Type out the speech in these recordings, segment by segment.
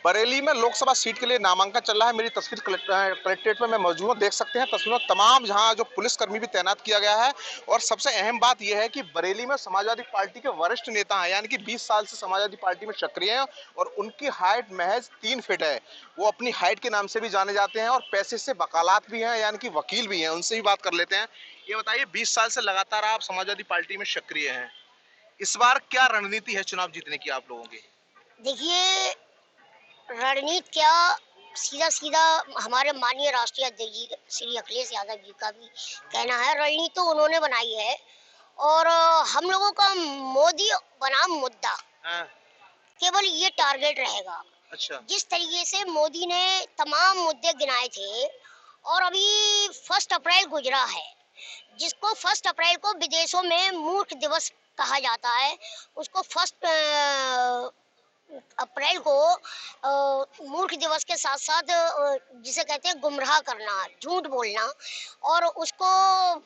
बरेली में लोकसभा सीट के लिए नामांकन चल रहा है। मेरी तस्वीर कलेक्ट्रेट में मैं मौजूद हूं। देख सकते हैं तस्वीरों में तमाम जहां जो पुलिसकर्मी भी तैनात किया गया है। और सबसे अहम बात यह है कि बरेली में समाजवादी पार्टी के वरिष्ठ नेता हैं, यानी कि 20 साल से समाजवादी पार्टी में सक्रिय हैं और उनकी हाइट महज 3 फीट है। वो अपनी हाइट के नाम से भी जाने जाते हैं और पैसे से वकालत भी हैं, यानी कि वकील भी हैं। उनसे भी बात कर लेते हैं। ये बताइए, 20 साल से लगातार आप समाजवादी पार्टी में सक्रिय हैं, इस बार क्या रणनीति है चुनाव जीतने की आप लोगों की? देखिए, रणनीति क्या, सीधा सीधा हमारे माननीय राष्ट्रीय अध्यक्ष जी श्री अखिलेश यादव जी का भी कहना है। रणनीति तो उन्होंने बनाई है और हम लोगों का मोदी बनाम मुद्दा हाँ। केवल ये टारगेट रहेगा। अच्छा। जिस तरीके से मोदी ने तमाम मुद्दे गिनाए थे और अभी 1 अप्रैल गुजरा है, जिसको 1 अप्रैल को विदेशों में मूर्ख दिवस कहा जाता है, उसको 1 अप्रैल को मूर्ख दिवस के साथ साथ जिसे कहते हैं गुमराह करना, झूठ बोलना, और उसको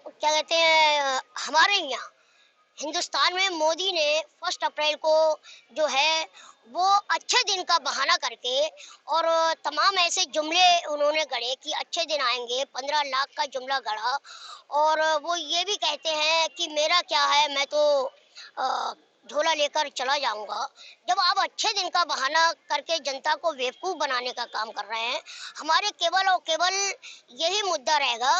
क्या कहते हैं, हमारे यहाँ हिंदुस्तान में मोदी ने 1 अप्रैल को जो है वो अच्छे दिन का बहाना करके और तमाम ऐसे जुमले उन्होंने गढ़े कि अच्छे दिन आएंगे। 15 लाख का जुमला गढ़ा और वो ये भी कहते हैं कि मेरा क्या है, मैं तो अ, झोला लेकर चला जाऊंगा। जब आप अच्छे दिन का बहाना करके जनता को बेवकूफ बनाने का काम कर रहे हैं, हमारे केवल और केवल यही मुद्दा रहेगा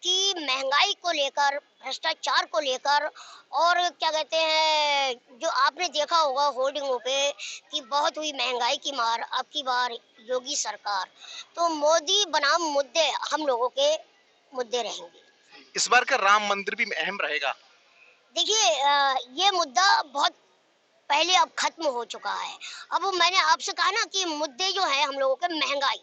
कि महंगाई को लेकर, भ्रष्टाचार को लेकर, और क्या कहते हैं, जो आपने देखा होगा होर्डिंगों पे कि बहुत हुई महंगाई की मार, अब की बार योगी सरकार। तो मोदी बनाम मुद्दे हम लोगों के मुद्दे रहेंगे। इस बार का राम मंदिर भी अहम रहेगा। देखिए, ये मुद्दा बहुत पहले अब खत्म हो चुका है। अब मैंने आपसे कहा ना कि मुद्दे जो है हम लोगों के, महंगाई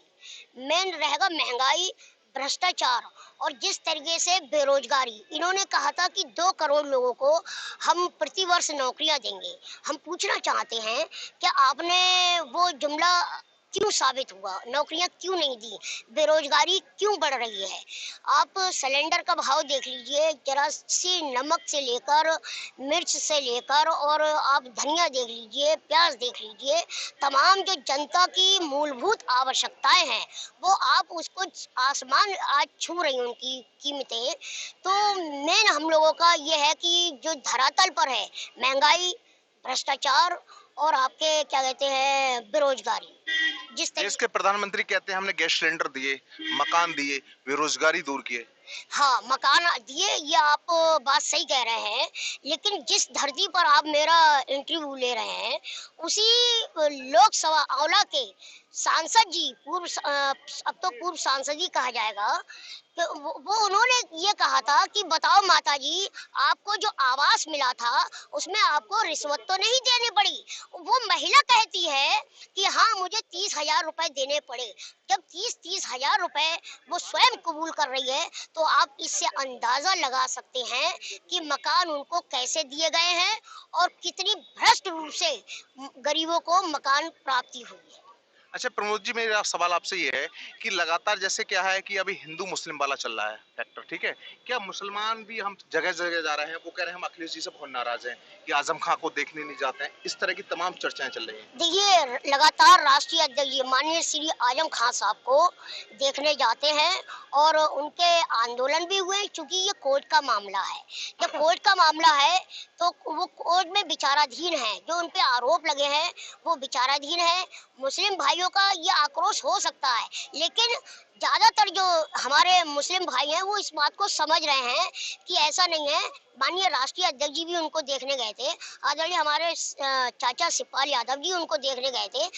मेन रहेगा, महंगाई, भ्रष्टाचार और जिस तरीके से बेरोजगारी। इन्होंने कहा था कि 2 करोड़ लोगों को हम प्रतिवर्ष नौकरियां देंगे। हम पूछना चाहते हैं क्या आपने वो जुमला क्यों साबित हुआ, नौकरियां क्यों नहीं दी, बेरोजगारी क्यों बढ़ रही है? आप सिलेंडर का भाव देख लीजिए, जरा सी नमक से लेकर, मिर्च से लेकर, और आप धनिया देख लीजिए, प्याज देख लीजिए, तमाम जो जनता की मूलभूत आवश्यकताएं हैं वो आप उसको आसमान आज छू रही हैं उनकी कीमतें। तो मेन हम लोगों का ये है कि जो धरातल पर है, महंगाई, भ्रष्टाचार और आपके क्या कहते हैं, बेरोजगारी। जिस देश तरीके, के प्रधानमंत्री कहते हैं हमने गैस सिलेंडर दिए, मकान दिए, बेरोजगारी दूर किए। हाँ, मकान दिए, ये आप बात सही कह रहे हैं, लेकिन जिस धरती पर आप मेरा इंटरव्यू ले रहे हैं, उसी लोकसभा आंवला के सांसद जी, अब तो पूर्व सांसद ही कहा जाएगा, तो वो उन्होंने ये कहा था कि बताओ माता जी, आपको जो आवास मिला था उसमें आपको रिश्वत तो नहीं देनी पड़ी। वो महिला कहती है कि हाँ, मुझे 30,000 रुपए देने पड़े। जब 30,000 रुपए वो स्वयं कबूल कर रही है, तो आप इससे अंदाजा लगा सकते हैं कि मकान उनको कैसे दिए गए हैं और कितनी भ्रष्ट रूप से गरीबों को मकान प्राप्ति हुई है। अच्छा प्रमोद जी, मेरा सवाल आपसे ये है कि लगातार जैसे क्या है कि अभी हिंदू मुस्लिम वाला चल रहा है फैक्टर, ठीक है? क्या मुसलमान भी हम जगह जगह जा रहे हैं, वो कह रहे हैं हम अखिलेश जी से बहुत नाराज हैं कि आजम खां को देखने नहीं जाते हैं, इस तरह की तमाम चर्चाएं चल रही हैं। देखिए, लगातार राष्ट्रीय अध्यक्ष जी माननीय श्री आजम खान साहब को देखने जाते हैं और उनके आंदोलन भी हुए, क्योंकि ये कोर्ट का मामला है। जब कोर्ट का मामला है तो वो कोर्ट में विचाराधीन है, जो उन पे आरोप लगे हैं वो विचाराधीन है। मुस्लिम भाइयों का ये आक्रोश हो सकता है, लेकिन ज्यादातर जो हमारे मुस्लिम भाई हैं वो इस बात को समझ रहे हैं कि ऐसा नहीं है। माननीय राष्ट्रीय अध्यक्ष जी भी उनको देखने गए थे, आदरणीय हमारे चाचा शिवपाल यादव जी उनको देखने गए थे,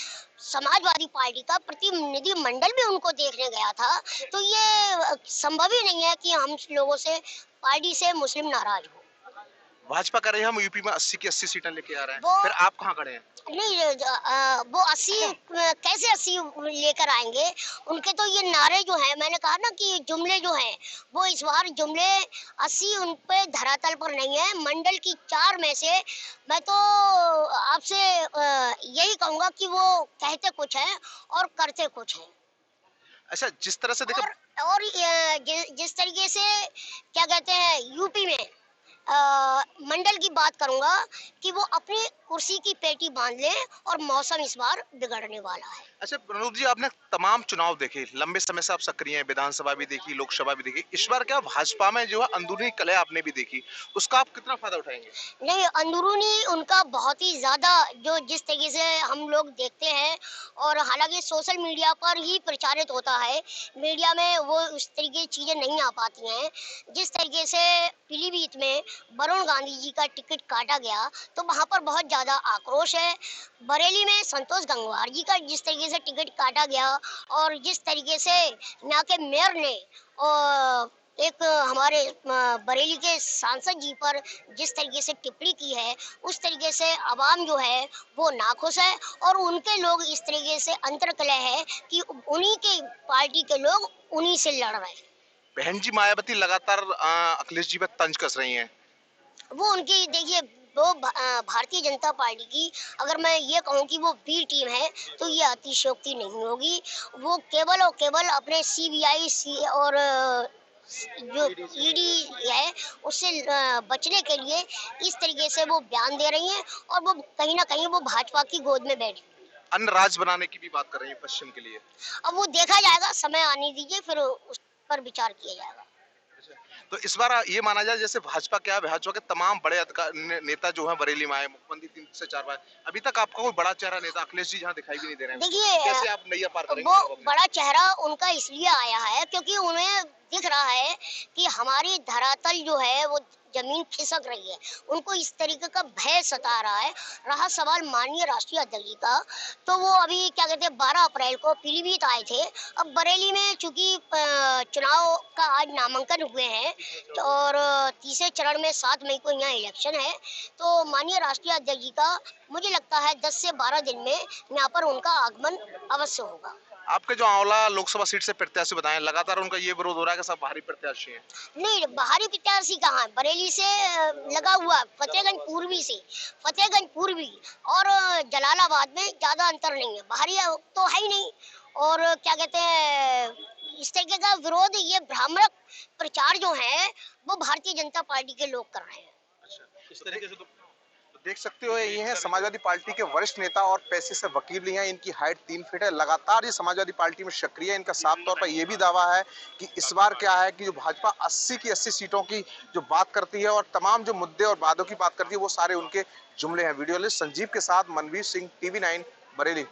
समाजवादी पार्टी का प्रतिनिधि मंडल भी उनको देखने गया था। तो ये संभव ही नहीं है कि हम लोगों से, पार्टी से मुस्लिम नाराज हो। भाजपा कह रही है हम यूपी में 80 की 80 सीटें लेके आ रहे हैं, वो फिर आप कहाँ खड़े हैं? नहीं, वो 80 कैसे 80 लेकर आएंगे? उनके तो ये नारे जो हैं, मैंने कहा ना कि जुमले जो हैं, वो इस बार जुमले 80 उन पे धरातल पर नहीं है। मंडल की 4 में से मैं तो आपसे यही कहूंगा कि वो कहते कुछ हैं और करते कुछ हैं। अच्छा, जिस तरह से देखो। और जिस तरीके से क्या कहते हैं, यूपी में मंडल की बात करूंगा कि वो अपनी कुर्सी की पेटी बांध लें और मौसम इस बार बिगड़ने वाला है। अच्छा प्रनोद जी, आपने तमाम चुनाव देखे, लंबे समय से आप सक्रिय हैं, विधानसभा भी देखी, लोकसभा भी देखी। इस बार क्या भाजपा में जो है अंदरूनी कलह आपने भी देखी, उसका आप कितना फायदा उठाएंगे? नहीं, अंदरूनी उनका बहुत ही ज़्यादा जो जिस तरीके से हम लोग देखते हैं, और हालाँकि सोशल मीडिया पर ही प्रचारित होता है, मीडिया में वो उस तरीके की चीज़ें नहीं आ पाती हैं। जिस तरीके से पीलीभीत में वरुण गांधी जी का टिकट काटा गया, तो वहाँ पर बहुत ज़्यादा आक्रोश है। बरेली में संतोष गंगवार जी का जिस तरीके से टिकट काटा गया, और जिस तरीके से यहाँ के मेयर ने एक हमारे बरेली के सांसद जी पर जिस तरीके से टिप्पणी की है, उस तरीके से अवाम जो है वो नाखुश है, और उनके लोग इस तरीके से अंतर्कलह है कि उन्हीं के पार्टी के लोग उन्हीं से लड़ रहे हैं। बहन जी मायावती लगातार अखिलेश जी पे तंज कस रही हैं। वो उनकी देखिए, वो भारतीय जनता पार्टी की, अगर मैं ये कहूँ कि वो बी टीम है, तो ये अतिशयोक्ति नहीं होगी। वो केवल और केवल अपने सीबीआई और जो ईडी है उससे बचने के लिए इस तरीके से वो बयान दे रही हैं, और वो कहीं ना कहीं वो भाजपा की गोद में बैठी। अन्य राज्य बनाने की भी बात कर रही है पश्चिम के लिए। अब वो देखा जाएगा, समय आने दीजिए, फिर उस पर विचार किया जाएगा। तो इस बार ये माना जाए जैसे भाजपा क्या है, भाजपा के तमाम बड़े नेता जो हैं बरेली में आए, मुख्यमंत्री 3 से 4 बार, अभी तक आपका कोई बड़ा चेहरा नेता अखिलेश जी जहाँ दिखाई भी नहीं दे रहे हैं। देखिए, कैसे आप नैया पार करेंगे वो चुनाव में? बड़ा चेहरा उनका इसलिए आया है क्योंकि उन्हें दिख रहा है कि हमारी धरातल जो है वो जमीन खिसक रही है। उनको इस तरीके का भय सता रहा है। रहा सवाल माननीय राष्ट्रीय अध्यक्ष जी का, तो वो अभी क्या कहते हैं 12 अप्रैल को पीलीभीत आए थे। अब बरेली में चूंकि चुनाव का आज नामांकन हुए हैं, तो और तीसरे चरण में 7 मई को यहाँ इलेक्शन है, तो माननीय राष्ट्रीय अध्यक्ष जी का मुझे लगता है 10 से 12 दिन में यहाँ पर उनका आगमन अवश्य होगा। आपके जो आंवला लोकसभा सीट से प्रत्याशी बताएं, लगातार उनका ये विरोध हो रहा है कि सब बाहरी प्रत्याशी हैं। नहीं, बाहरी प्रत्याशी कहाँ है? बरेली से लगा हुआ, फतेहगंज पूर्वी से, फतेहगंज पूर्वी और जलालाबाद में ज्यादा अंतर नहीं है, बाहरी तो है ही नहीं। और क्या कहते हैं, इस तरीके का विरोध, ये भ्रामक प्रचार जो है वो भारतीय जनता पार्टी के लोग कर रहे हैं। इस तरीके से तो देख सकते हो, ये हैं समाजवादी पार्टी के वरिष्ठ नेता और पैसे से वकील भी हैं। इनकी हाइट 3 फीट है। लगातार ये समाजवादी पार्टी में सक्रिय है। इनका साफ तौर पर ये भी दावा है कि इस बार क्या है कि जो भाजपा 80 की 80 सीटों की जो बात करती है और तमाम जो मुद्दे और वादों की बात करती है, वो सारे उनके जुमले हैं। वीडियो जर्नलिस्ट संजीव के साथ मनवीर सिंह, टीवी 9 बरेली।